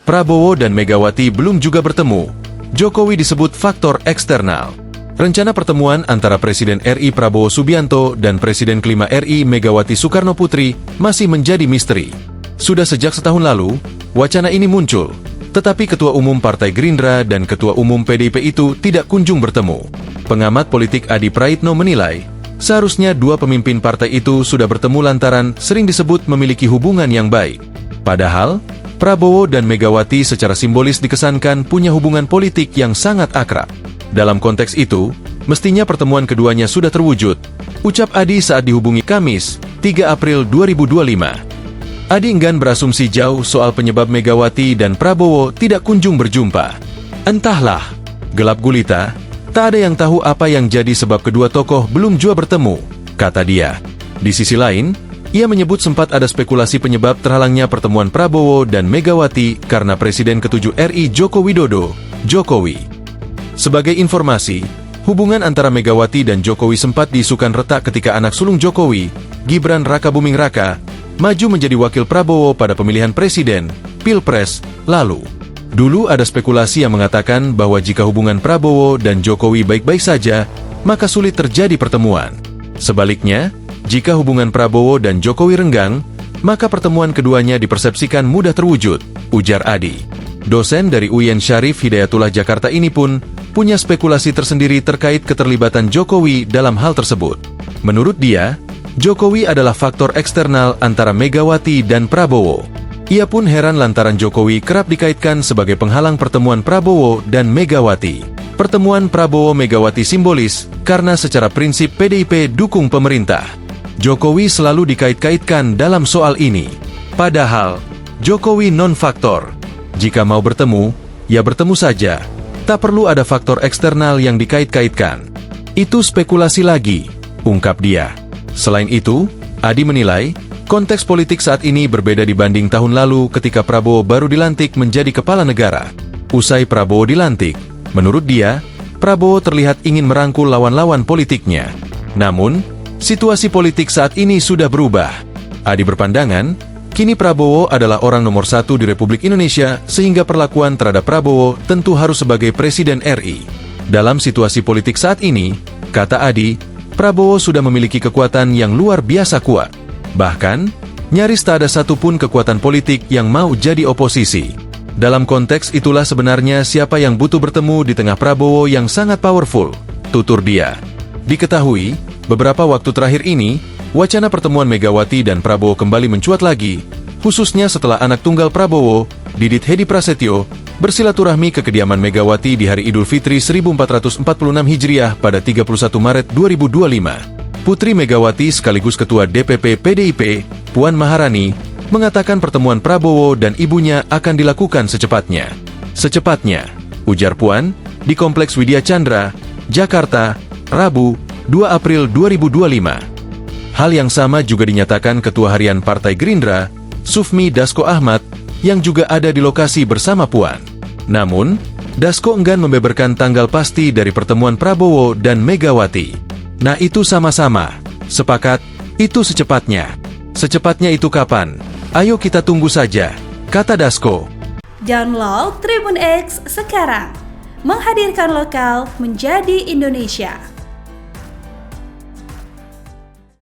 Prabowo dan Megawati belum juga bertemu. Jokowi disebut faktor eksternal. Rencana pertemuan antara Presiden RI Prabowo Subianto dan Presiden kelima RI Megawati Soekarno Putri masih menjadi misteri. Sudah sejak setahun lalu, wacana ini muncul, tetapi Ketua Umum Partai Gerindra dan Ketua Umum PDIP itu tidak kunjung bertemu. Pengamat politik Adi Praitno menilai, seharusnya dua pemimpin partai itu sudah bertemu lantaran sering disebut memiliki hubungan yang baik. Padahal, Prabowo dan Megawati secara simbolis dikesankan punya hubungan politik yang sangat akrab. Dalam konteks itu, mestinya pertemuan keduanya sudah terwujud, ucap Adi saat dihubungi Kamis, 3 April 2025. Adi enggan berasumsi jauh soal penyebab Megawati dan Prabowo tidak kunjung berjumpa. Entahlah, gelap gulita, tak ada yang tahu apa yang jadi sebab kedua tokoh belum jua bertemu, kata dia. Di sisi lain, ia menyebut sempat ada spekulasi penyebab terhalangnya pertemuan Prabowo dan Megawati karena Presiden ke-7 RI Joko Widodo, Jokowi. Sebagai informasi, hubungan antara Megawati dan Jokowi sempat diisukan retak ketika anak sulung Jokowi, Gibran Rakabuming Raka, maju menjadi wakil Prabowo pada pemilihan presiden, Pilpres, lalu. Dulu ada spekulasi yang mengatakan bahwa jika hubungan Prabowo dan Jokowi baik-baik saja, maka sulit terjadi pertemuan. Sebaliknya, jika hubungan Prabowo dan Jokowi renggang, maka pertemuan keduanya dipersepsikan mudah terwujud, ujar Adi. Dosen dari UIN Syarif Hidayatullah Jakarta ini pun punya spekulasi tersendiri terkait keterlibatan Jokowi dalam hal tersebut. Menurut dia, Jokowi adalah faktor eksternal antara Megawati dan Prabowo. Ia pun heran lantaran Jokowi kerap dikaitkan sebagai penghalang pertemuan Prabowo dan Megawati. Pertemuan Prabowo-Megawati simbolis karena secara prinsip PDIP dukung pemerintah. Jokowi selalu dikait-kaitkan dalam soal ini. Padahal, Jokowi non-faktor. Jika mau bertemu, ya bertemu saja. Tak perlu ada faktor eksternal yang dikait-kaitkan. Itu spekulasi lagi, ungkap dia. Selain itu, Adi menilai, konteks politik saat ini berbeda dibanding tahun lalu ketika Prabowo baru dilantik menjadi kepala negara. Usai Prabowo dilantik, menurut dia, Prabowo terlihat ingin merangkul lawan-lawan politiknya. Namun, situasi politik saat ini sudah berubah. Adi berpandangan, kini Prabowo adalah orang nomor 1 di Republik Indonesia sehingga perlakuan terhadap Prabowo tentu harus sebagai Presiden RI. Dalam situasi politik saat ini, kata Adi, Prabowo sudah memiliki kekuatan yang luar biasa kuat. Bahkan, nyaris tak ada satupun kekuatan politik yang mau jadi oposisi. Dalam konteks itulah sebenarnya siapa yang butuh bertemu di tengah Prabowo yang sangat powerful, tutur dia. Diketahui, beberapa waktu terakhir ini, wacana pertemuan Megawati dan Prabowo kembali mencuat lagi, khususnya setelah anak tunggal Prabowo, Didit Hedi Prasetyo, bersilaturahmi ke kediaman Megawati di hari Idul Fitri 1446 Hijriah pada 31 Maret 2025. Putri Megawati sekaligus Ketua DPP PDIP, Puan Maharani, mengatakan pertemuan Prabowo dan ibunya akan dilakukan secepatnya. Secepatnya, ujar Puan, di Kompleks Widya Chandra, Jakarta, Rabu, 2 April 2025. Hal yang sama juga dinyatakan Ketua Harian Partai Gerindra, Sufmi Dasko Ahmad, yang juga ada di lokasi bersama Puan. Namun, Dasko enggan membeberkan tanggal pasti dari pertemuan Prabowo dan Megawati. Nah itu sama-sama, sepakat, itu secepatnya. Secepatnya itu kapan? Ayo kita tunggu saja, kata Dasko. Download Tribun X sekarang, menghadirkan lokal menjadi Indonesia.